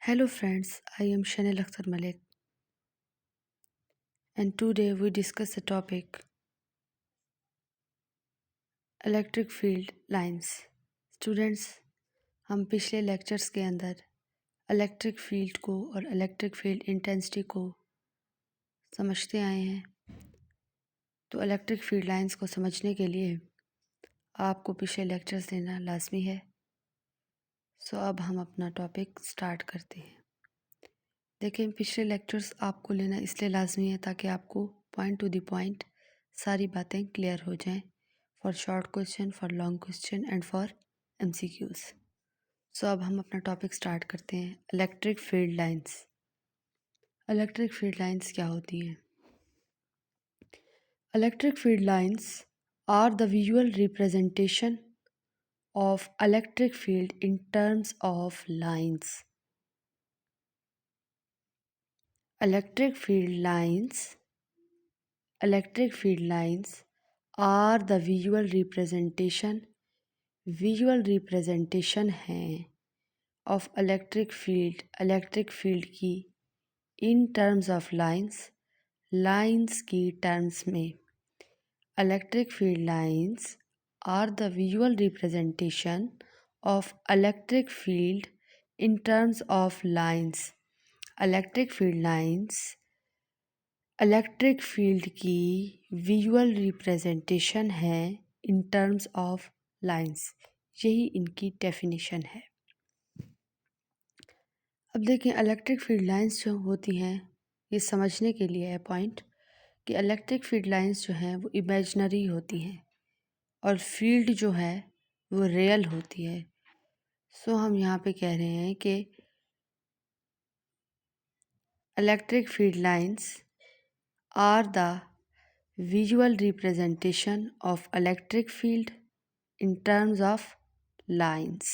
Hello friends, I am Shanil Akhtar Malik and today we discuss the topic electric field lines. Students, हम पिछले lectures के अंदर electric field को और electric field intensity को समझते आए हैं। तो इलेक्ट्रिक फील्ड लाइंस को समझने के लिए आपको पिछले लेक्चर्स लेना लाजमी है। सो अब हम अपना टॉपिक स्टार्ट करते हैं। देखें, पिछले लेक्चर्स आपको लेना इसलिए लाजमी है ताकि आपको पॉइंट टू द पॉइंट सारी बातें क्लियर हो जाएं, for short question, for long question and for MCQs। So अब हम अपना टॉपिक स्टार्ट करते हैं। Electric field lines. Electric field lines क्या होती हैं? Electric field lines are the visual representation of electric field in terms of lines. Electric field lines are the visual representation हैं of electric field की in terms of lines की terms में। Electric field lines are the visual representation of electric field in terms of lines। Electric field lines electric field की visual representation है इन terms of lines. यही इनकी definition है। अब देखें, इलेक्ट्रिक फील्ड लाइंस जो होती हैं, ये समझने के लिए है पॉइंट कि इलेक्ट्रिक फील्ड लाइंस जो हैं वो इमेजिनरी होती हैं और फील्ड जो है वो रियल होती है। सो हम यहाँ पे कह रहे हैं कि electric field lines are the visual representation of electric field in terms of lines।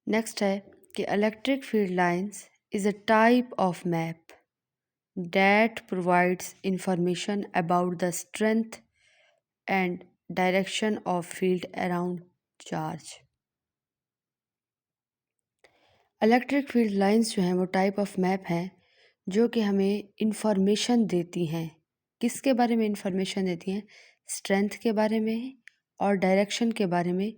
Next है कि electric field lines is a type of map that provides information about the strength and direction of field around charge। Electric field lines जो हैं वो type of map हैं जो कि हमें information देती हैं। किसके बारे में इंफॉर्मेशन देती हैं? स्ट्रेंथ के बारे में और डायरेक्शन के बारे में।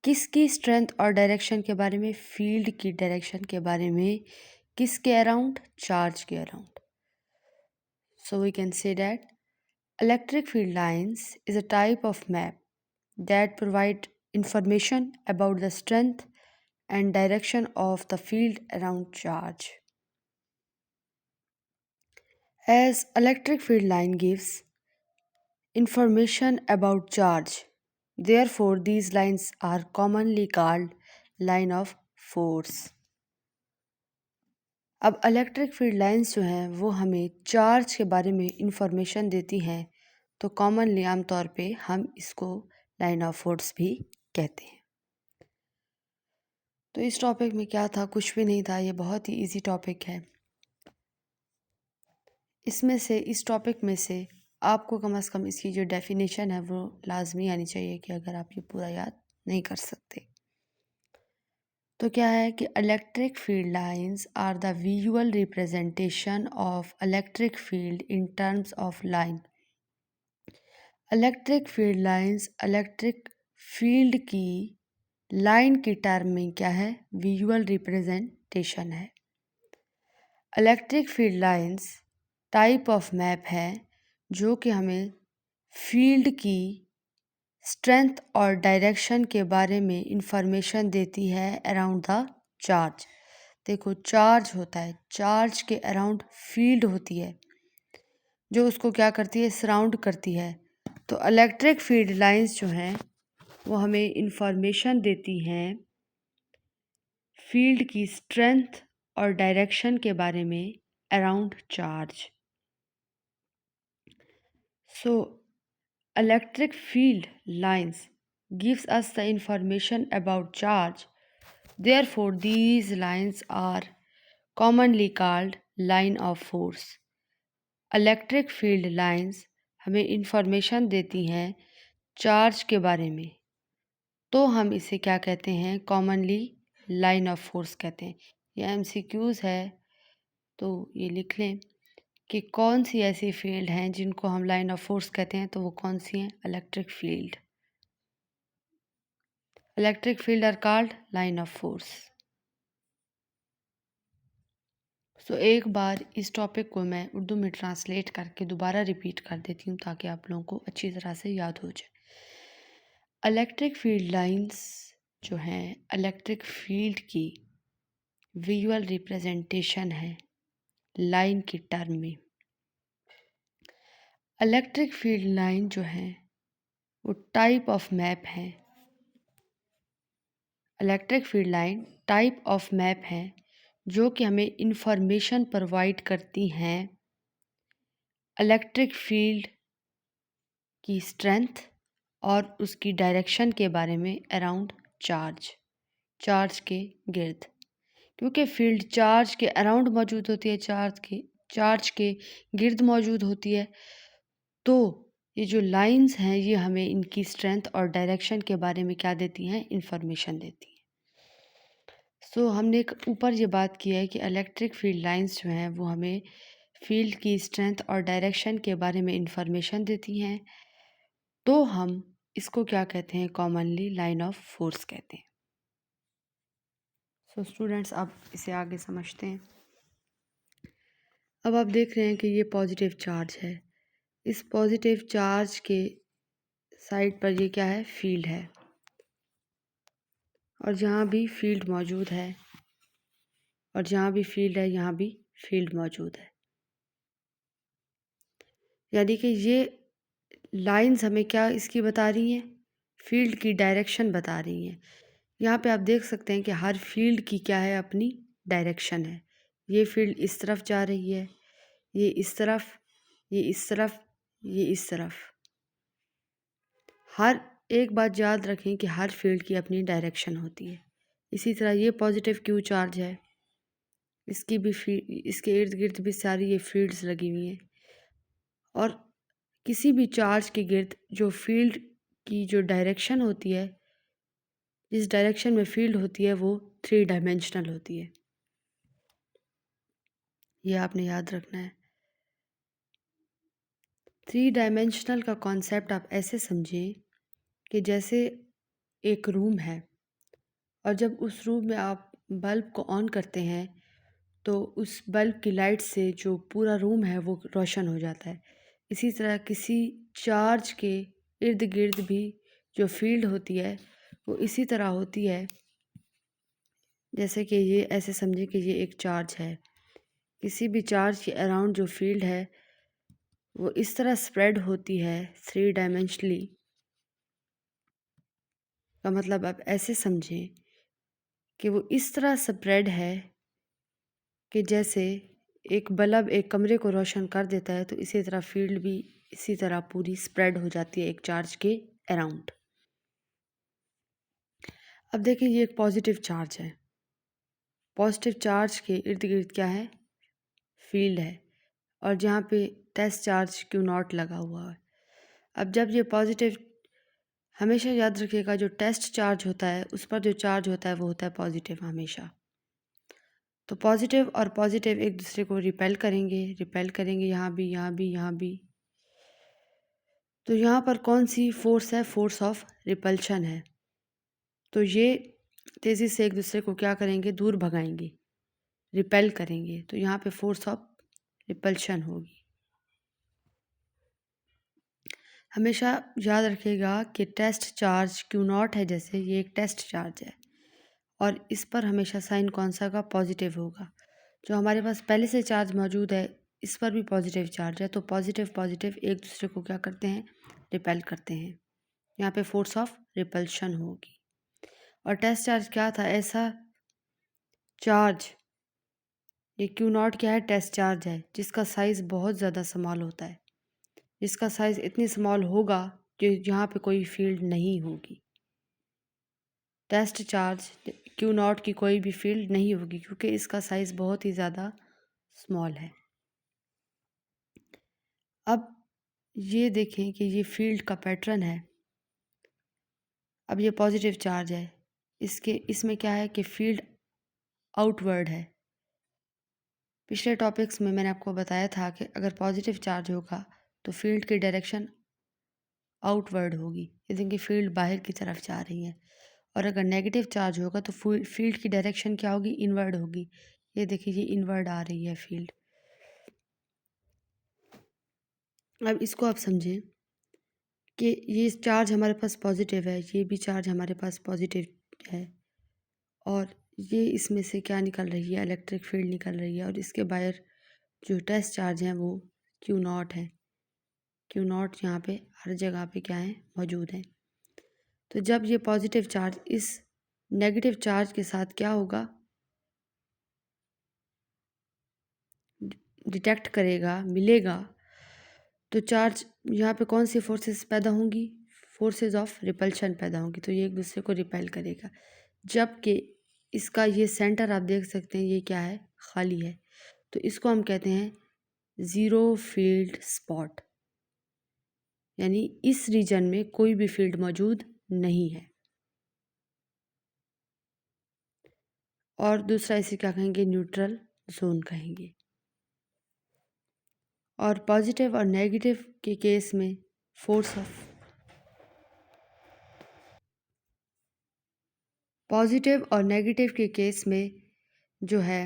किसकी स्ट्रेंथ और डायरेक्शन के बारे में? फील्ड की डायरेक्शन के बारे में। किसके अराउंड? चार्ज के around. So we can say that electric field lines is a type of map that provide information about the strength and direction of the field around charge। As electric field line gives information about charge, therefore these lines are commonly called line of force। अब electric field lines जो हैं वो हमें charge के बारे में information देती हैं, तो कॉमनली आमतौर पे हम इसको लाइन ऑफ फोर्स भी कहते हैं। तो इस टॉपिक में क्या था? कुछ भी नहीं था। ये बहुत ही इजी टॉपिक है। इस टॉपिक में से आपको कम से कम इसकी जो डेफिनेशन है वो लाजमी आनी चाहिए कि अगर आप ये पूरा याद नहीं कर सकते। तो क्या है कि electric field lines are the visual representation of electric field in terms of line. Electric field lines electric field की लाइन की टर्म में क्या है? विजुअल रिप्रेजेंटेशन है। Electric field lines type of map है जो कि हमें फील्ड की स्ट्रेंथ और डायरेक्शन के बारे में इंफॉर्मेशन देती है अराउंड द चार्ज। देखो, चार्ज होता है, चार्ज के अराउंड फील्ड होती है जो उसको क्या करती है? सराउंड करती है। तो इलेक्ट्रिक फील्ड लाइंस जो हैं वो हमें इंफॉर्मेशन देती हैं फील्ड की स्ट्रेंथ और डायरेक्शन के बारे में around charge. So electric field lines gives us the information about charge. Therefore, these lines are commonly called line of force। Electric field lines हमें information देती हैं चार्ज के बारे में, तो हम इसे क्या कहते हैं, कॉमनली लाइन ऑफ फोर्स कहते हैं। ये एमसीक्यूज है, तो ये लिख लें कि कौन सी ऐसी फील्ड हैं जिनको हम लाइन ऑफ फोर्स कहते हैं, तो वो कौन सी हैं, electric field. Electric field are called line of force. So एक बार इस टॉपिक को मैं उर्दू में ट्रांसलेट करके दोबारा रिपीट कर देती हूँ ताकि आप लोगों को अच्छी तरह से याद हो जाए। इलेक्ट्रिक फील्ड लाइंस जो हैं इलेक्ट्रिक फील्ड की विजुअल रिप्रेजेंटेशन है लाइन की टर्म में। इलेक्ट्रिक फील्ड लाइन जो है वो टाइप ऑफ मैप है। Electric field line type of map है जो कि हमें इंफॉर्मेशन प्रोवाइड करती हैं इलेक्ट्रिक फील्ड की स्ट्रेंथ और उसकी डायरेक्शन के बारे में अराउंड चार्ज के गिर्द, क्योंकि फील्ड चार्ज के अराउंड मौजूद होती है, चार्ज के गिर्द मौजूद होती है, तो ये जो लाइंस हैं ये हमें इनकी स्ट्रेंथ और डायरेक्शन के बारे में क्या देती हैं, इंफॉर्मेशन देती हैं। सो हमने ऊपर ये बात की है कि इलेक्ट्रिक फील्ड लाइंस जो हैं वो हमें फील्ड की स्ट्रेंथ और डायरेक्शन के बारे में इंफॉर्मेशन देती हैं, तो हम इसको क्या कहते हैं, कॉमनली लाइन ऑफ फोर्स कहते हैं। सो स्टूडेंट्स अब इसे आगे समझते हैं। अब आप देख रहे हैं कि ये पॉजिटिव चार्ज है। इस पॉजिटिव चार्ज के साइड पर ये क्या है, फील्ड है, और जहाँ भी फील्ड मौजूद है और जहाँ भी फील्ड है यहाँ भी फील्ड मौजूद है। यानी कि ये लाइंस हमें क्या इसकी बता रही हैं, फील्ड की डायरेक्शन बता रही हैं। यहाँ पे आप देख सकते हैं कि हर फील्ड की क्या है, अपनी डायरेक्शन है। ये फील्ड इस तरफ जा रही है, ये इस तरफ, ये इस तरफ, ये इस तरफ। हर एक बात याद रखें कि हर फील्ड की अपनी डायरेक्शन होती है। इसी तरह ये पॉजिटिव क्यू चार्ज है, इसकी भी इसके इर्द गिर्द भी सारी ये फील्ड्स लगी हुई हैं, और किसी भी चार्ज के गिर्द जो फील्ड की जो डायरेक्शन होती है, जिस डायरेक्शन में फील्ड होती है, वो 3 डायमेंशनल होती है। ये आपने याद रखना है। 3 डायमेंशनल का कॉन्सेप्ट आप ऐसे समझें कि जैसे एक रूम है, और जब उस रूम में आप बल्ब को ऑन करते हैं तो उस बल्ब की लाइट से जो पूरा रूम है वो रोशन हो जाता है। इसी तरह किसी चार्ज के इर्द गिर्द भी जो फील्ड होती है वो इसी तरह होती है, जैसे कि ये ऐसे समझे कि ये एक चार्ज है। किसी भी चार्ज के अराउंड जो फील्ड है वो इस तरह स्प्रेड होती है 3 डायमेंशनली। का मतलब आप ऐसे समझें कि वो इस तरह स्प्रेड है कि जैसे एक बल्ब एक कमरे को रोशन कर देता है, तो इसी तरह फील्ड भी इसी तरह पूरी स्प्रेड हो जाती है एक चार्ज के अराउंड। अब देखिए ये एक पॉजिटिव चार्ज है। पॉजिटिव चार्ज के इर्द गिर्द क्या है, फील्ड है, और जहाँ पे टेस्ट चार्ज क्यू नॉट लगा हुआ है। अब जब ये पॉजिटिव, हमेशा याद रखिएगा जो टेस्ट चार्ज होता है उस पर जो चार्ज होता है वो होता है पॉजिटिव हमेशा। तो पॉजिटिव और पॉजिटिव एक दूसरे को रिपेल करेंगे, यहाँ भी, यहाँ भी, यहाँ भी। तो यहाँ पर कौन सी फोर्स है, फोर्स ऑफ रिपल्शन है। तो ये तेज़ी से एक दूसरे को क्या करेंगे, दूर भगाएंगे, रिपेल करेंगे, तो यहाँ पे फोर्स ऑफ रिपल्शन होगी। हमेशा याद रखिएगा कि टेस्ट चार्ज क्यू नॉट है, जैसे ये एक टेस्ट चार्ज है, और इस पर हमेशा साइन कौन सा का, पॉजिटिव होगा। जो हमारे पास पहले से चार्ज मौजूद है इस पर भी पॉजिटिव चार्ज है, तो पॉजिटिव पॉजिटिव एक दूसरे को क्या करते हैं, रिपेल करते हैं। यहाँ पे फोर्स ऑफ रिपल्शन होगी। और टेस्ट चार्ज क्या था, ऐसा चार्ज, ये क्यू नॉट क्या है, टेस्ट चार्ज है जिसका साइज़ बहुत ज़्यादा स्मॉल होता है, जिसका साइज़ इतनी स्मॉल होगा कि यहाँ पे कोई फील्ड नहीं होगी। टेस्ट चार्ज क्यू नॉट की कोई भी फील्ड नहीं होगी क्योंकि इसका साइज़ बहुत ही ज़्यादा स्मॉल है। अब ये देखें कि ये फील्ड का पैटर्न है। अब ये पॉजिटिव चार्ज है, इसमें क्या है कि फील्ड आउटवर्ड है। पिछले टॉपिक्स में मैंने आपको बताया था कि अगर पॉजिटिव चार्ज होगा तो फील्ड की डायरेक्शन आउटवर्ड होगी, यानी कि फील्ड बाहर की तरफ जा रही है। और अगर नेगेटिव चार्ज होगा तो फील्ड की डायरेक्शन क्या होगी, इनवर्ड होगी। ये देखिए, ये इनवर्ड आ रही है फील्ड। अब इसको आप समझें कि ये चार्ज हमारे पास पॉजिटिव है, ये भी चार्ज हमारे पास पॉजिटिव है, और ये इसमें से क्या निकल रही है, इलेक्ट्रिक फील्ड निकल रही है। और इसके बाहर जो टेस्ट चार्ज हैं वो Q0 है। Q0 यहाँ पे हर जगह पे क्या है, मौजूद है। तो जब ये पॉजिटिव चार्ज इस नेगेटिव चार्ज के साथ क्या होगा, डिटेक्ट करेगा, मिलेगा, तो चार्ज यहाँ पे कौन सी फोर्सेस पैदा होंगी, फोर्सेस ऑफ रिपल्शन पैदा होंगी। तो ये एक दूसरे को रिपेल करेगा। जबकि इसका ये सेंटर आप देख सकते हैं, ये क्या है, खाली है। तो इसको हम कहते हैं ज़ीरो फील्ड स्पॉट, यानी इस रीजन में कोई भी फील्ड मौजूद नहीं है। और दूसरा इसे क्या कहेंगे, न्यूट्रल जोन कहेंगे। और पॉजिटिव और नेगेटिव के केस में फोर्स ऑफ पॉजिटिव और नेगेटिव के केस में जो है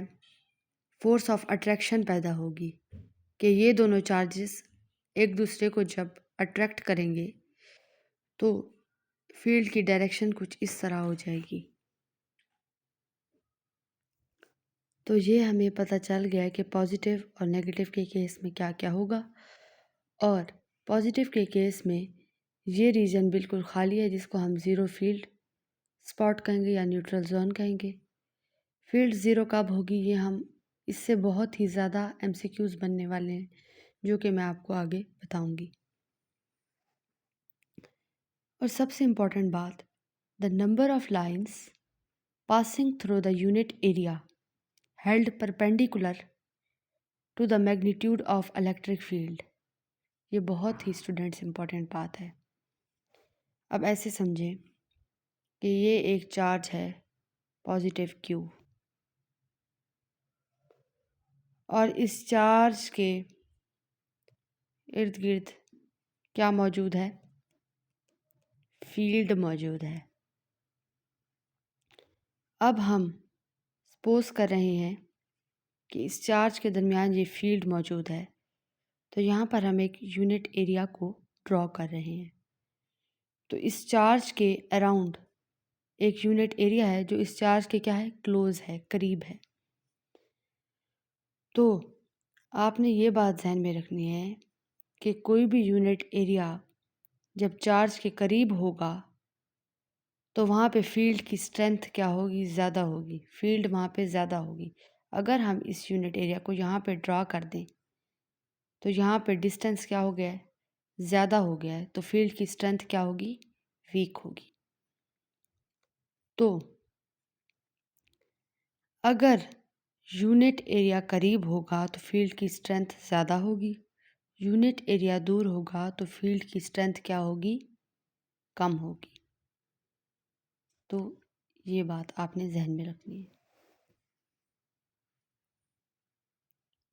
फोर्स ऑफ अट्रैक्शन पैदा होगी, कि ये दोनों चार्जेस एक दूसरे को जब अट्रैक्ट करेंगे तो फील्ड की डायरेक्शन कुछ इस तरह हो जाएगी। तो ये हमें पता चल गया है कि पॉजिटिव और नेगेटिव के केस में क्या क्या होगा। और पॉजिटिव के केस में ये रीजन बिल्कुल खाली है, जिसको हम ज़ीरो फील्ड स्पॉट कहेंगे या न्यूट्रल जोन कहेंगे। फील्ड ज़ीरो कब होगी, ये हम इससे बहुत ही ज़्यादा MCQs बनने वाले हैं, जो कि मैं आपको आगे बताऊंगी। और सबसे इम्पॉर्टेंट बात, the number of lines passing through the unit area held perpendicular to the magnitude of electric field. ये बहुत ही स्टूडेंट्स इम्पॉर्टेंट बात है। अब ऐसे समझें कि ये एक चार्ज है पॉजिटिव Q, और इस चार्ज के इर्द गिर्द क्या मौजूद है, फील्ड मौजूद है। अब हम सपोज कर रहे हैं कि इस चार्ज के दरमियान ये फील्ड मौजूद है, तो यहाँ पर हम एक यूनिट एरिया को ड्रॉ कर रहे हैं। तो इस चार्ज के अराउंड एक यूनिट एरिया है जो इस चार्ज के क्या है, क्लोज है, करीब है। तो आपने ये बात ध्यान में रखनी है कि कोई भी यूनिट एरिया जब चार्ज के करीब होगा तो वहाँ पे फील्ड की स्ट्रेंथ क्या होगी, ज़्यादा होगी, फील्ड वहाँ पे ज़्यादा होगी। अगर हम इस यूनिट एरिया को यहाँ पे ड्रा कर दें तो यहाँ पे डिस्टेंस क्या हो गया है, ज़्यादा हो गया है, तो फील्ड की स्ट्रेंथ क्या होगी, वीक होगी। तो अगर यूनिट एरिया करीब होगा तो फील्ड की स्ट्रेंथ ज़्यादा होगी, यूनिट एरिया दूर होगा तो फील्ड की स्ट्रेंथ क्या होगी, कम होगी। तो ये बात आपने जहन में रखनी है।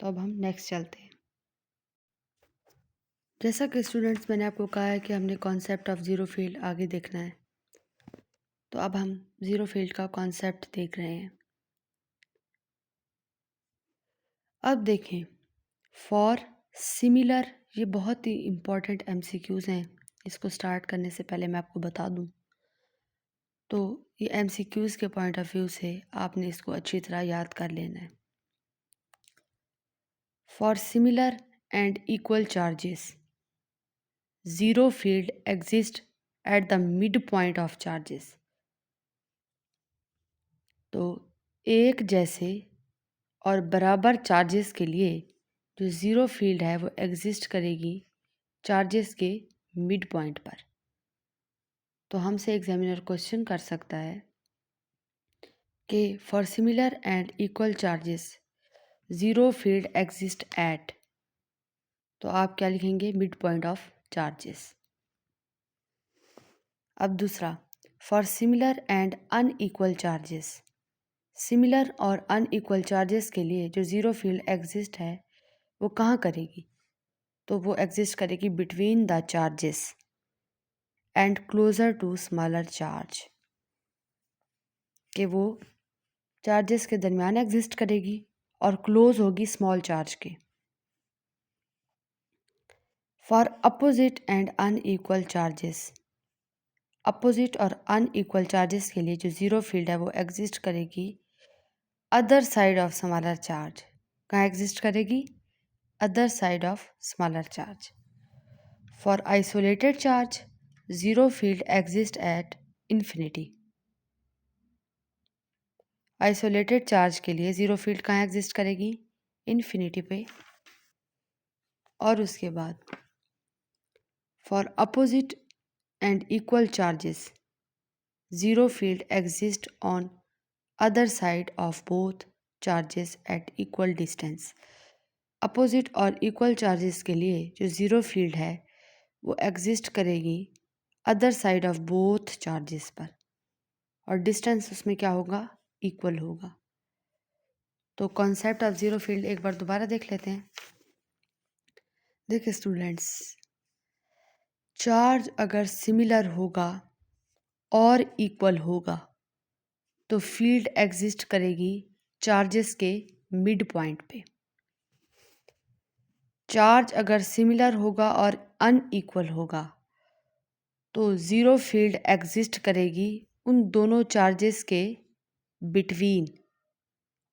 तो अब हम नेक्स्ट चलते हैं। जैसा कि स्टूडेंट्स मैंने आपको कहा है कि हमने कॉन्सेप्ट ऑफ ज़ीरो फील्ड आगे देखना है, तो अब हम ज़ीरो फील्ड का कॉन्सेप्ट देख रहे हैं। अब देखें, फॉर सिमिलर, ये बहुत ही इम्पॉर्टेंट MCQs हैं। इसको स्टार्ट करने से पहले मैं आपको बता दूं, तो ये MCQs के पॉइंट ऑफ व्यू से आपने इसको अच्छी तरह याद कर लेना है। For similar and equal charges zero field exist at the mid point of charges. तो एक जैसे और बराबर चार्जेस के लिए जो ज़ीरो फील्ड है वो एग्जिस्ट करेगी चार्जेस के मिड पॉइंट पर। तो हमसे एग्जामिनर क्वेश्चन कर सकता है कि for similar and equal charges zero field exist at, तो आप क्या लिखेंगे, मिड पॉइंट ऑफ चार्जेस। अब दूसरा, for similar and unequal charges, similar और अनइक्वल चार्जेस के लिए जो ज़ीरो फील्ड एग्जिस्ट है वो कहाँ करेगी? तो वो एग्जिस्ट करेगी between the charges and closer to smaller charge, कि वो चार्जेस के दरमियान एग्जिस्ट करेगी और क्लोज होगी स्मॉल चार्ज के। For opposite and unequal charges, opposite और अनइक्वल चार्जेस के लिए जो ज़ीरो फील्ड है वो एग्जिस्ट करेगी other side of smaller charge. कहाँ एग्जिस्ट करेगी? Other side of smaller charge. For isolated charge, zero field exist at infinity. Isolated charge के लिए ज़ीरो फील्ड कहाँ एग्जिस्ट करेगी? इन्फिनिटी पे। और उसके बाद for opposite and equal charges, zero field exist on other side of both charges at equal distance. Opposite और equal charges के लिए जो ज़ीरो फील्ड है वो एग्जिस्ट करेगी other side of both charges पर, और डिस्टेंस उसमें क्या होगा? इक्वल होगा। तो कॉन्सेप्ट ऑफ ज़ीरो फील्ड एक बार दोबारा देख लेते हैं। देखिए स्टूडेंट्स, चार्ज अगर सिमिलर होगा और इक्वल होगा तो फील्ड एग्जिस्ट करेगी चार्जेस के मिड पॉइंट पे। चार्ज अगर सिमिलर होगा और अनइक्वल होगा तो ज़ीरो फील्ड एग्जिस्ट करेगी उन दोनों चार्जेस के बिटवीन,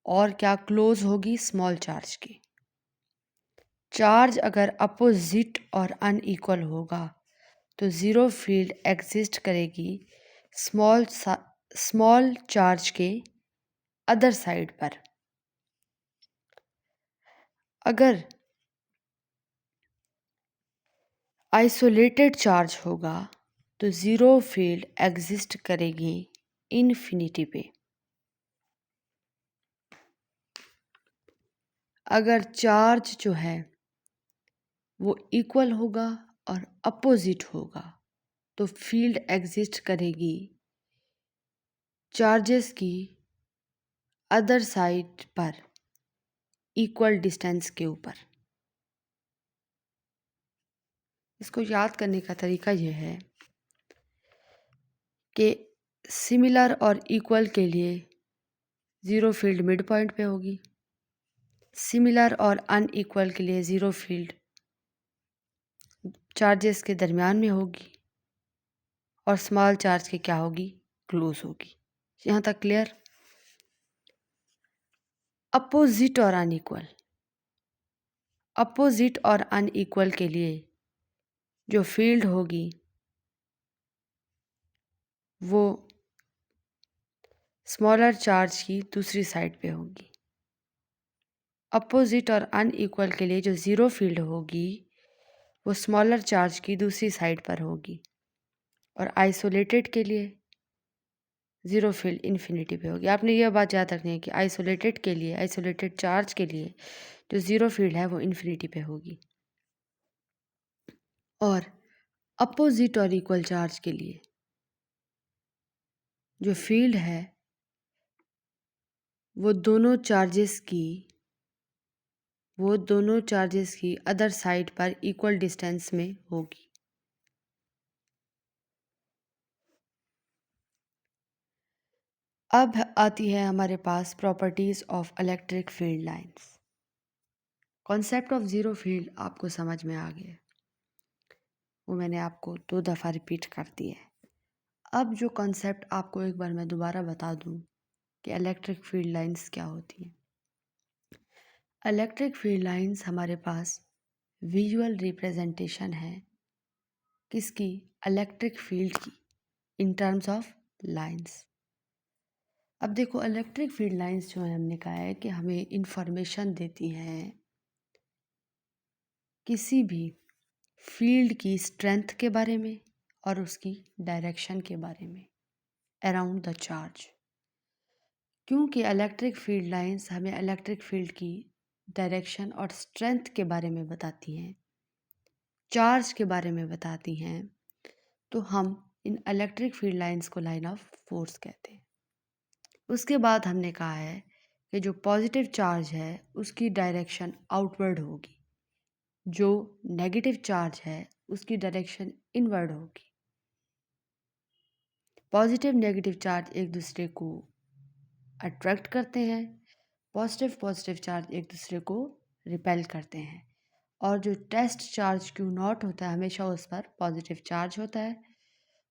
और क्या क्लोज होगी? स्मॉल चार्ज के। चार्ज अगर अपोजिट और अनइक्वल होगा तो ज़ीरो फील्ड एग्जिस्ट करेगी स्मॉल चार्ज के अदर साइड पर। अगर आइसोलेटेड चार्ज होगा तो ज़ीरो फील्ड एग्जिस्ट करेगी इन्फिनिटी पे। अगर चार्ज जो है वो इक्वल होगा और अपोजिट होगा तो फील्ड एग्जिस्ट करेगी चार्जेस की अदर साइड पर इक्वल डिस्टेंस के ऊपर। इसको याद करने का तरीका यह है कि सिमिलर और इक्वल के लिए ज़ीरो फील्ड मिड पॉइंट पे होगी, सिमिलर और अनइक्वल के लिए ज़ीरो फील्ड चार्जेस के दरमियान में होगी, और स्मॉल चार्ज की क्या होगी? क्लोज होगी। यहाँ तक क्लियर? अपोजिट और अनइक्वल, अपोजिट और अनइक्वल के लिए जो फील्ड होगी वो स्मॉलर चार्ज की दूसरी साइड पे होगी। अपोजिट और अनइक्वल के लिए जो ज़ीरो फील्ड होगी वो स्मॉलर चार्ज की दूसरी साइड पर होगी, और आइसोलेटेड के लिए ज़ीरो फील्ड इन्फिनिटी पे होगी। आपने यह बात याद रखनी है कि आइसोलेटेड के लिए, आइसोलेटेड चार्ज के लिए जो ज़ीरो फील्ड है वो इन्फिनिटी पे होगी, और अपोजिट और इक्वल चार्ज के लिए जो फील्ड है वो दोनों चार्जेस की अदर साइड पर इक्वल डिस्टेंस में होगी। अब आती है हमारे पास properties of electric field lines. Concept of zero field आपको समझ में आ गया, वो मैंने आपको 2 दफ़ा रिपीट कर दिया है। अब जो कॉन्सेप्ट आपको एक बार मैं दोबारा बता दूं कि इलेक्ट्रिक फील्ड लाइंस क्या होती हैं। इलेक्ट्रिक फील्ड लाइंस हमारे पास विजुअल रिप्रेजेंटेशन है किसकी? इलेक्ट्रिक फील्ड की, इन टर्म्स ऑफ लाइंस। अब देखो, इलेक्ट्रिक फील्ड लाइंस जो है, हमने कहा है कि हमें इंफॉर्मेशन देती हैं किसी भी फील्ड की स्ट्रेंथ के बारे में और उसकी डायरेक्शन के बारे में अराउंड द चार्ज। क्योंकि इलेक्ट्रिक फील्ड लाइंस हमें इलेक्ट्रिक फील्ड की डायरेक्शन और स्ट्रेंथ के बारे में बताती हैं, चार्ज के बारे में बताती हैं, तो हम इन इलेक्ट्रिक फील्ड लाइंस को लाइन ऑफ फोर्स कहते हैं। उसके बाद हमने कहा है कि जो पॉजिटिव चार्ज है उसकी डायरेक्शन आउटवर्ड होगी, जो नेगेटिव चार्ज है उसकी डायरेक्शन इनवर्ड होगी। पॉजिटिव नेगेटिव चार्ज एक दूसरे को अट्रैक्ट करते हैं, पॉजिटिव चार्ज एक दूसरे को रिपेल करते हैं, और जो टेस्ट चार्ज क्यू नॉट होता है हमेशा उस पर पॉजिटिव चार्ज होता है,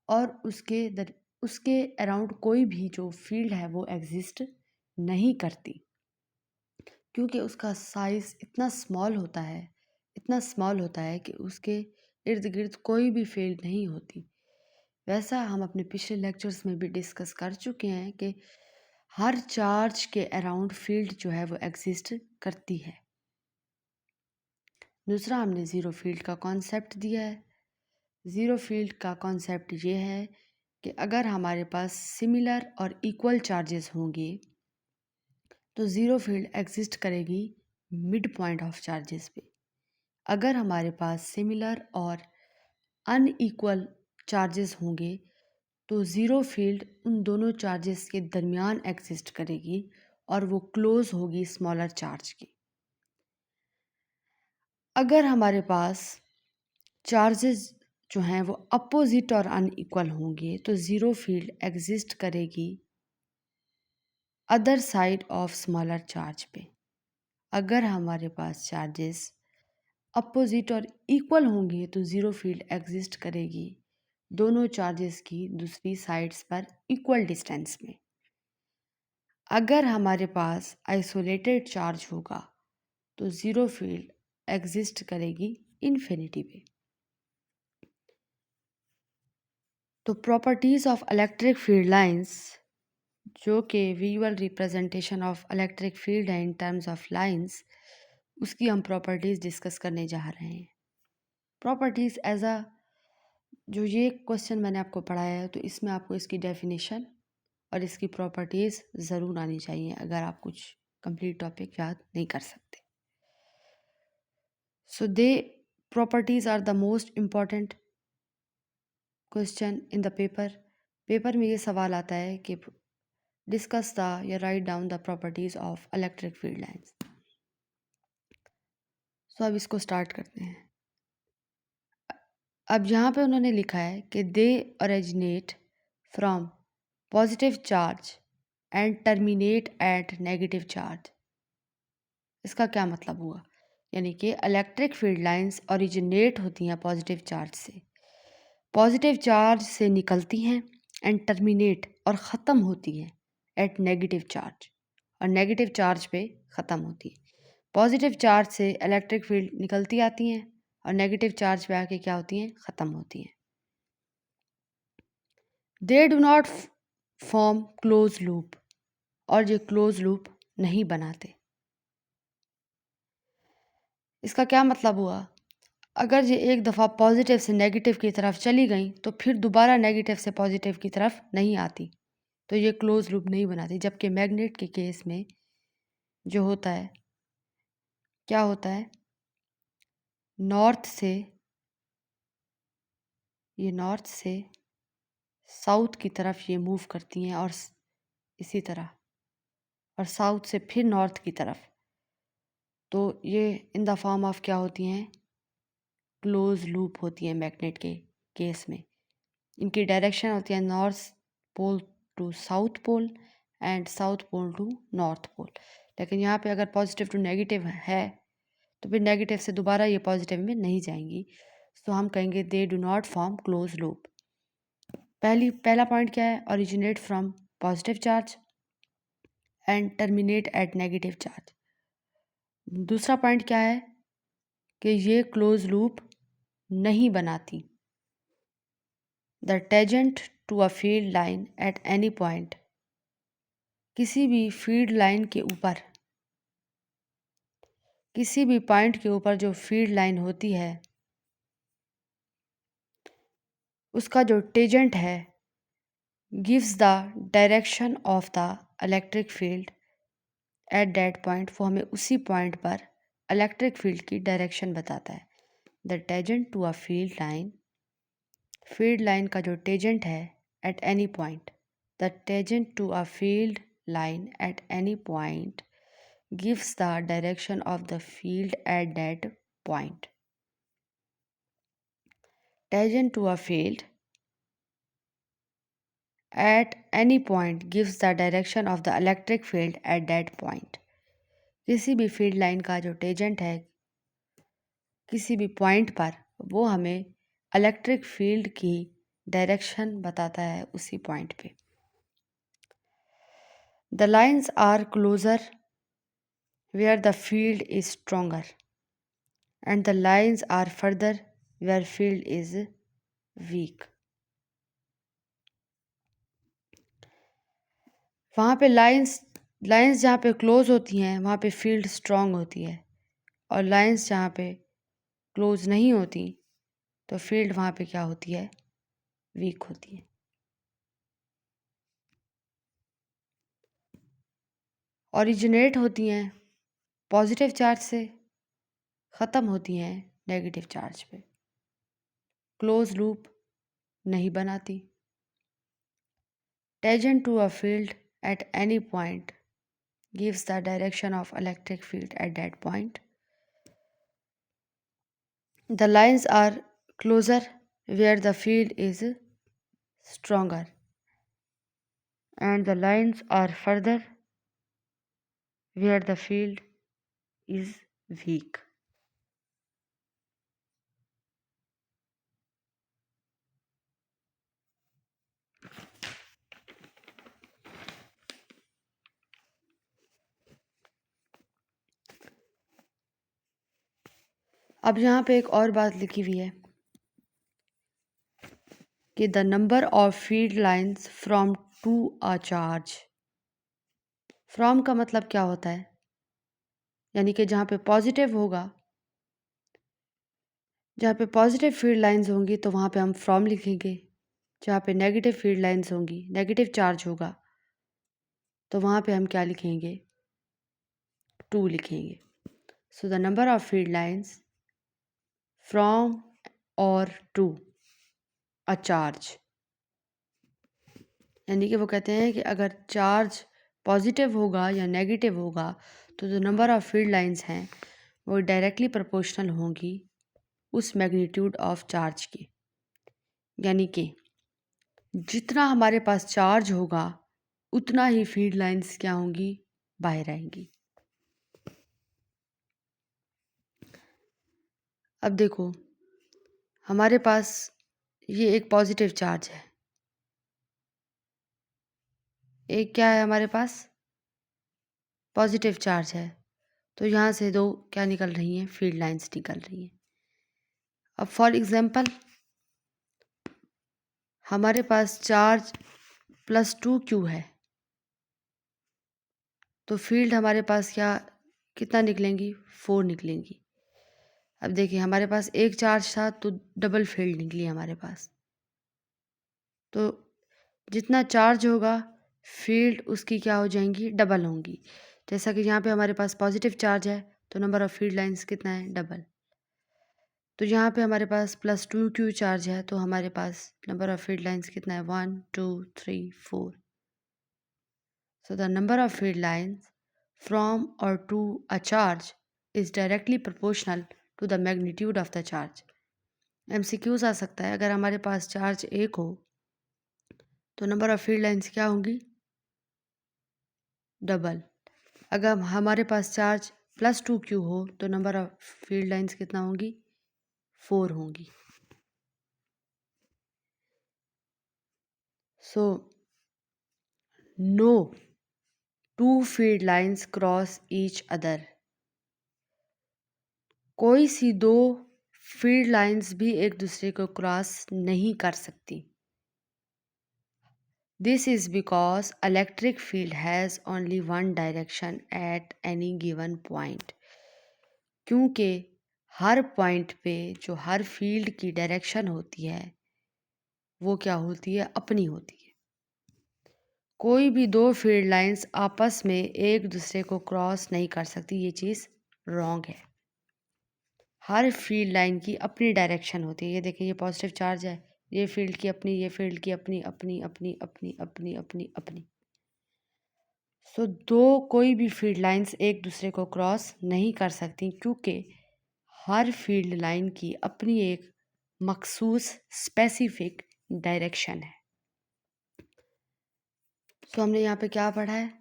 और उसके अराउंड कोई भी जो फील्ड है वो एग्जिस्ट नहीं करती, क्योंकि उसका साइज़ इतना स्मॉल होता है कि उसके इर्द गिर्द कोई भी फील्ड नहीं होती। वैसा हम अपने पिछले लेक्चर्स में भी डिस्कस कर चुके हैं कि हर चार्ज के अराउंड फील्ड जो है वो एग्जिस्ट करती है। दूसरा हमने ज़ीरो फील्ड का कॉन्सेप्ट दिया है। ज़ीरो फील्ड का कॉन्सेप्ट ये है कि अगर हमारे पास सिमिलर और इक्वल चार्जेस होंगे तो ज़ीरो फील्ड एग्जिस्ट करेगी मिड पॉइंट ऑफ चार्जेस पे। अगर हमारे पास सिमिलर और अनइक्वल चार्जेस होंगे तो ज़ीरो फील्ड उन दोनों चार्जेस के दरमियान एग्जिस्ट करेगी और वो क्लोज होगी स्मॉलर चार्ज की। अगर हमारे पास चार्जेस जो हैं वो अपोजिट और अनइक्वल होंगे तो ज़ीरो फील्ड एग्जिस्ट करेगी other side of smaller charge पे। अगर हमारे पास चार्जेस अपोजिट और इक्वल होंगे तो ज़ीरो फील्ड एग्जिस्ट करेगी दोनों चार्जेस की दूसरी साइड्स पर इक्वल डिस्टेंस में। अगर हमारे पास आइसोलेटेड चार्ज होगा तो ज़ीरो फील्ड एग्जिस्ट करेगी इन्फिनिटी पे। तो properties of electric field lines, जो कि visual representation of electric field है इन टर्म्स ऑफ लाइंस, उसकी हम प्रॉपर्टीज़ डिस्कस करने जा रहे हैं। प्रॉपर्टीज़ एज अ, जो ये क्वेश्चन मैंने आपको पढ़ाया है तो इसमें आपको इसकी डेफिनेशन और इसकी प्रॉपर्टीज़ ज़रूर आनी चाहिए अगर आप कुछ कंप्लीट टॉपिक याद नहीं कर सकते। So properties are the most important question in the paper. Paper में ये सवाल आता है कि डिस्कस द या write down the properties of electric field lines. So अब इसको स्टार्ट करते हैं। अब यहाँ पे उन्होंने लिखा है कि they originate from positive charge and terminate at negative charge. इसका क्या मतलब हुआ? यानी कि इलेक्ट्रिक फील्ड लाइंस ओरिजिनेट होती हैं पॉजिटिव चार्ज से, पॉजिटिव चार्ज से निकलती हैं एंड टर्मिनेट और ख़त्म होती हैं एट नेगेटिव चार्ज, और नेगेटिव चार्ज पे ख़त्म होती है। पॉजिटिव चार्ज से इलेक्ट्रिक फील्ड निकलती आती हैं और नेगेटिव चार्ज पे आके क्या होती हैं? ख़त्म होती हैं। दे do not form close loop, और ये क्लोज लूप नहीं बनाते। इसका क्या मतलब हुआ? अगर ये एक दफ़ा पॉजिटिव से नेगेटिव की तरफ चली गई तो फिर दोबारा नेगेटिव से पॉजिटिव की तरफ नहीं आती, तो ये क्लोज लूप नहीं बनाती। जबकि मैग्नेट के केस में जो होता है, क्या होता है, नॉर्थ से साउथ की तरफ ये मूव करती हैं, और इसी तरह, और साउथ से फिर नॉर्थ की तरफ, तो ये इन द फॉर्म ऑफ क्या होती हैं? क्लोज लूप होती हैं मैग्नेट के केस में। इनकी डायरेक्शन होती है north pole to south pole and south pole to north pole. लेकिन यहाँ पे अगर पॉजिटिव टू नेगेटिव है तो फिर नेगेटिव से दोबारा ये पॉजिटिव में नहीं जाएंगी, तो हम कहेंगे they do not form close loop. पहला पॉइंट क्या है? Originate from positive charge and terminate at negative charge. दूसरा पॉइंट क्या है? कि ये क्लोज लूप नहीं बनाती। The tangent to a field line at any point, किसी भी फील्ड लाइन के ऊपर, किसी भी पॉइंट के ऊपर जो फील्ड लाइन होती है उसका जो टेजेंट है gives the direction of the electric field at that point, वो हमें उसी पॉइंट पर इलेक्ट्रिक फील्ड की डायरेक्शन बताता है। The tangent to a field line field line का जो टेजेंट है at any point, the tangent to a field line at any point gives the direction of the field at that point. Tangent to a field at any point gives the direction of the electric field at that point. किसी भी field line का जो tangent है किसी भी point पर, वो हमें इलेक्ट्रिक फील्ड की डायरेक्शन बताता है उसी पॉइंट पे. The lines are closer where the field is stronger and the lines are further where field is weak. वहाँ पे लाइन्स जहाँ पे क्लोज होती हैं वहाँ पे फील्ड स्ट्रॉन्ग होती है, और लाइन्स जहाँ पे क्लोज नहीं होती तो फील्ड वहाँ पे क्या होती है, वीक होती है. ओरिजिनेट होती हैं पॉजिटिव चार्ज से, ख़त्म होती हैं नेगेटिव चार्ज पे. क्लोज लूप नहीं बनाती. Tangent to a field at any point gives the direction of electric field at that point. The lines are closer where the field is stronger and the lines are further where the field is weak. अब यहाँ पे एक और बात लिखी हुई है कि the number of field lines from to a charge. From का मतलब क्या होता है, यानी कि जहाँ पे पॉजिटिव होगा, जहाँ पे पॉजिटिव फील्ड लाइन्स होंगी तो वहाँ पे हम फ्रॉम लिखेंगे. जहाँ पे नेगेटिव फील्ड लाइन्स होंगी, नेगेटिव चार्ज होगा, तो वहाँ पे हम क्या लिखेंगे, टू लिखेंगे. So the number of field lines from और टू अ चार्ज, यानी कि वो कहते हैं कि अगर चार्ज पॉजिटिव होगा या नेगेटिव होगा तो जो नंबर ऑफ फील्ड लाइंस हैं वो डायरेक्टली प्रोपोर्शनल होंगी उस मैग्नीट्यूड ऑफ चार्ज की. यानी कि जितना हमारे पास चार्ज होगा उतना ही फील्ड लाइंस क्या होंगी, बाहर आएंगी. अब देखो, हमारे पास ये एक पॉजिटिव चार्ज है, एक क्या है हमारे पास, पॉजिटिव चार्ज है. तो यहाँ से दो क्या निकल रही हैं, फील्ड लाइंस निकल रही हैं. अब फॉर एग्जांपल हमारे पास चार्ज +2q है, तो फील्ड हमारे पास क्या कितना निकलेंगी, 4 निकलेंगी. अब देखिए हमारे पास एक चार्ज था तो डबल फील्ड निकली हमारे पास. तो जितना चार्ज होगा फील्ड उसकी क्या हो जाएंगी, डबल होंगी. जैसा कि यहाँ पे हमारे पास पॉजिटिव चार्ज है तो नंबर ऑफ फील्ड लाइंस कितना है, डबल. तो यहाँ पे हमारे पास +2q चार्ज है तो हमारे पास नंबर ऑफ फील्ड लाइंस कितना है, 1 2 3 4. So the number of field lines from or to a charge is directly proportional to the magnitude of the charge. MCQs आ सकता है, अगर हमारे पास चार्ज 1 हो तो नंबर ऑफ फील्ड लाइंस क्या होंगी, डबल. अगर हमारे पास चार्ज +2q हो तो नंबर ऑफ फील्ड लाइंस कितना होंगी, 4 होंगी. So no two field lines cross each other. कोई सी दो फील्ड लाइंस भी एक दूसरे को क्रॉस नहीं कर सकती. This is because electric field has only one direction at any given point. क्योंकि हर पॉइंट पे जो हर फील्ड की डायरेक्शन होती है वो क्या होती है, अपनी होती है. कोई भी दो फील्ड लाइंस आपस में एक दूसरे को क्रॉस नहीं कर सकती, ये चीज़ रॉन्ग है. हर फील्ड लाइन की अपनी डायरेक्शन होती है. ये देखिए ये पॉजिटिव चार्ज है, ये फील्ड की अपनी, ये फील्ड की अपनी अपनी अपनी अपनी अपनी अपनी अपनी। सो कोई भी फील्ड लाइंस एक दूसरे को क्रॉस नहीं कर सकती, क्योंकि हर फील्ड लाइन की अपनी एक मखसूस स्पेसिफिक डायरेक्शन है। तो हमने यहाँ पे क्या पढ़ा है?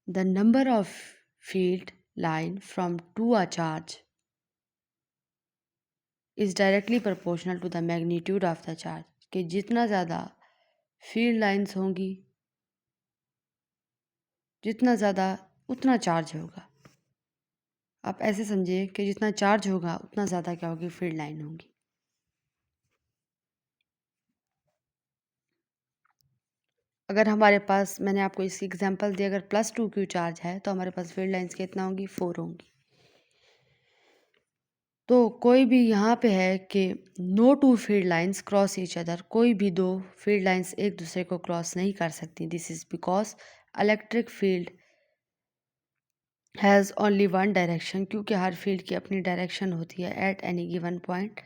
The number of field line from to a charge is directly proportional to the magnitude of the charge, कि जितना ज़्यादा फील्ड लाइंस होंगी, जितना ज़्यादा उतना चार्ज होगा। आप ऐसे समझिए कि जितना चार्ज होगा उतना ज़्यादा क्या होगी, फील्ड लाइन होगी। अगर हमारे पास, मैंने आपको इसकी एग्जांपल दी, अगर +2 Q चार्ज है तो हमारे पास फील्ड लाइंस कितना होंगी, 4 होंगी। तो कोई भी यहाँ पे है कि no two field lines cross each other, कोई भी दो फील्ड लाइंस एक दूसरे को क्रॉस नहीं कर सकती। This is because electric field has only one direction, क्योंकि हर फील्ड की अपनी डायरेक्शन होती है एट एनी गिवन पॉइंट,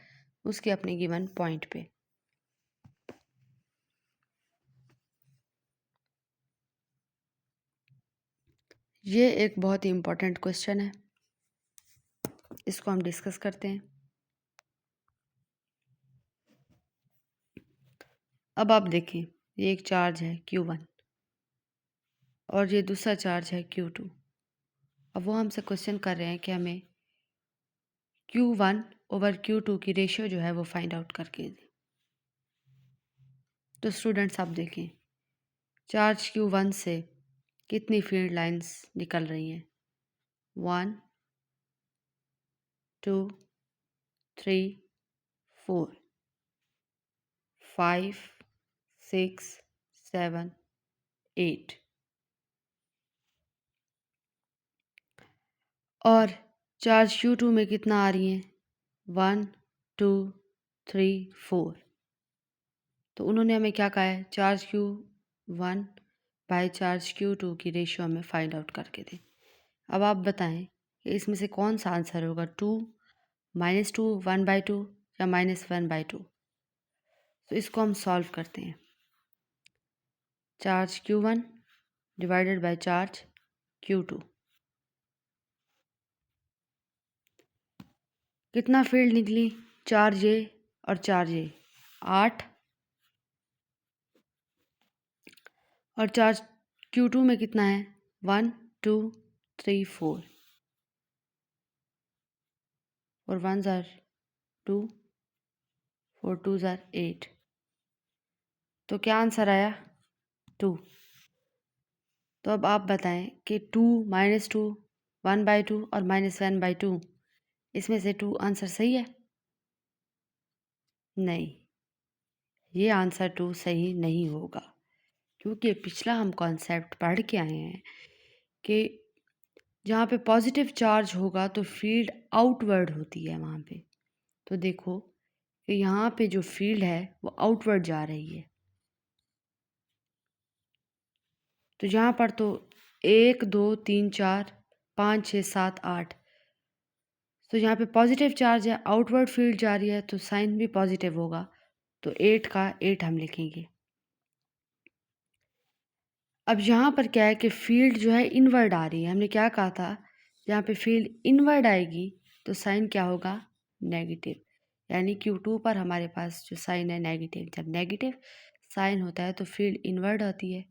उसके अपने गिवन पॉइंट पे। ये एक बहुत ही इम्पोर्टेंट क्वेश्चन है, इसको हम डिस्कस करते हैं। अब आप देखिए, ये एक चार्ज है Q1 और ये दूसरा चार्ज है Q2। अब वो हमसे क्वेश्चन कर रहे हैं कि हमें Q1/Q2 की रेशियो जो है वो फाइंड आउट करके दें। तो स्टूडेंट्स आप देखें, चार्ज Q1 से कितनी फील्ड लाइंस निकल रही हैं? 1 2 3 4 5 6 7 8। और चार्ज Q2 में कितना आ रही हैं? 1 2 3 4। तो उन्होंने हमें क्या कहा है, charge Q1 by charge Q2 की रेशियो हमें फाइंड आउट करके दें। अब आप बताएं कि इसमें से कौन सा आंसर होगा, 2 -2 1/2 या -1/2। तो इसको हम सॉल्व करते हैं। Charge Q1 divided by charge Q2, कितना फील्ड निकली, चार्ज ए और चार्ज ए 8, और चार्ज Q2 में कितना है, 1 2 3 4, और 1 ज़ार 2, 4 2 ज़ार 8। तो क्या आंसर आया, 2। तो अब आप बताएं कि 2 -2 1/2 और -1/2, इसमें से 2 आंसर सही है? नहीं, ये आंसर 2 सही नहीं होगा, क्योंकि पिछला हम कॉन्सेप्ट पढ़ के आए हैं कि जहाँ पे पॉजिटिव चार्ज होगा तो फील्ड आउटवर्ड होती है वहाँ पे। तो देखो कि यहाँ पे जो फील्ड है वो आउटवर्ड जा रही है। तो यहाँ पर तो 1 2 3 4 5 6 7 8, तो यहाँ पे पॉजिटिव चार्ज है, आउटवर्ड फील्ड जा रही है, तो साइन भी पॉजिटिव होगा। तो 8 का 8 हम लिखेंगे। अब यहाँ पर क्या है कि फील्ड जो है इनवर्ड आ रही है। हमने क्या कहा था, यहाँ पे फील्ड इनवर्ड आएगी तो साइन क्या होगा, नेगेटिव। यानी Q2 पर हमारे पास जो साइन है नेगेटिव। जब नेगेटिव साइन होता है तो फील्ड इनवर्ड होती है।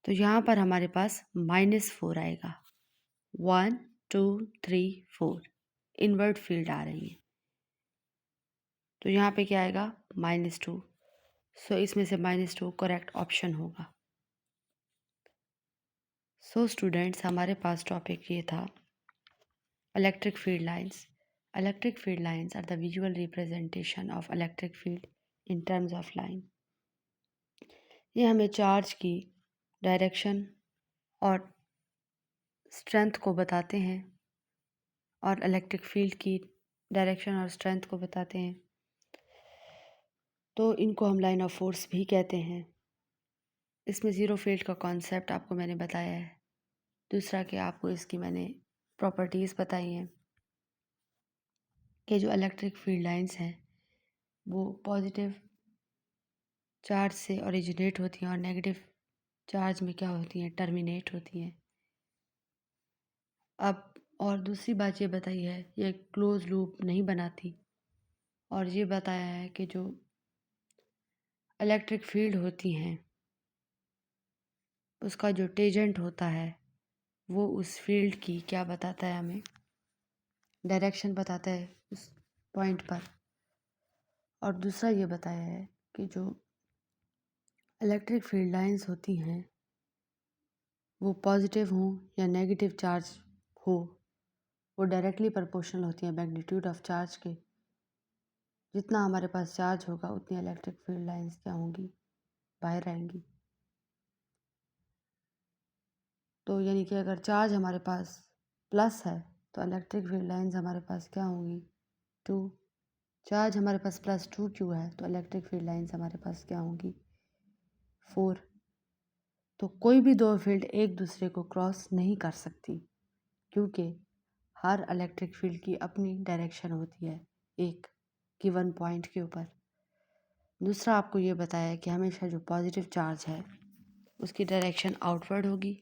तो यहाँ पर हमारे पास -4 आएगा। 1 2 3 4 इनवर्ड फील्ड आ रही है, तो यहाँ पे क्या आएगा, -2। सो इसमें से -2 करेक्ट ऑप्शन होगा। सो स्टूडेंट्स, हमारे पास टॉपिक ये था, electric field lines. Electric field lines are the visual representation of electric field in terms of line. ये हमें चार्ज की डायरेक्शन और स्ट्रेंथ को बताते हैं, और इलेक्ट्रिक फील्ड की डायरेक्शन और स्ट्रेंथ को बताते हैं। तो इनको हम लाइन ऑफ फोर्स भी कहते हैं। इसमें ज़ीरो फील्ड का कॉन्सेप्ट आपको मैंने बताया है। दूसरा कि आपको इसकी मैंने प्रॉपर्टीज़ बताई हैं कि जो इलेक्ट्रिक फील्ड लाइंस हैं वो पॉजिटिव चार्ज से ओरिजिनेट होती हैं और नेगेटिव चार्ज में क्या होती हैं, टर्मिनेट होती हैं। अब और दूसरी बात ये बताई है, ये क्लोज लूप नहीं बनाती, और ये बताया है कि जो इलेक्ट्रिक फील्ड होती हैं उसका जो टेजेंट होता है वो उस फील्ड की क्या बताता है, हमें डायरेक्शन बताता है उस पॉइंट पर। और दूसरा ये बताया है कि जो इलेक्ट्रिक फील्ड लाइंस होती हैं वो पॉजिटिव हों या नेगेटिव चार्ज हो, वो डायरेक्टली प्रोपोर्शनल होती हैं मैग्नीट्यूड ऑफ चार्ज के। जितना हमारे पास चार्ज होगा उतनी इलेक्ट्रिक फील्ड लाइंस क्या होंगी, बाहर आएंगी। तो यानी कि अगर चार्ज हमारे पास प्लस है तो इलेक्ट्रिक फील्ड लाइंस हमारे पास क्या होंगी, 2। चार्ज हमारे पास +2 क्यों है तो इलेक्ट्रिक फील्ड लाइंस हमारे पास क्या होंगी, 4। तो कोई भी दो फील्ड एक दूसरे को क्रॉस नहीं कर सकती, क्योंकि हर इलेक्ट्रिक फील्ड की अपनी डायरेक्शन होती है एक गिवन पॉइंट के ऊपर। दूसरा आपको ये बताया है कि हमेशा जो पॉजिटिव चार्ज है उसकी डायरेक्शन आउटवर्ड होगी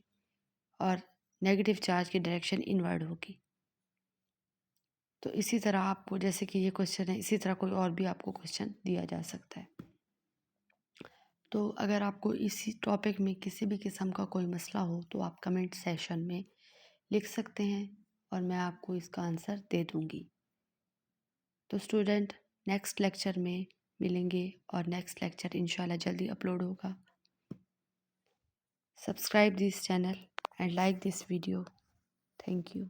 और नेगेटिव चार्ज की डायरेक्शन इनवर्ड होगी। तो इसी तरह आपको, जैसे कि ये क्वेश्चन है, इसी तरह कोई और भी आपको क्वेश्चन दिया जा सकता है। तो अगर आपको इसी टॉपिक में किसी भी किस्म का कोई मसला हो तो आप कमेंट सेशन में लिख सकते हैं और मैं आपको इसका आंसर दे दूँगी। तो स्टूडेंट, नेक्स्ट लेक्चर में मिलेंगे और नेक्स्ट लेक्चर इंशाल्लाह जल्दी अपलोड होगा। Subscribe this channel and like this video. Thank you.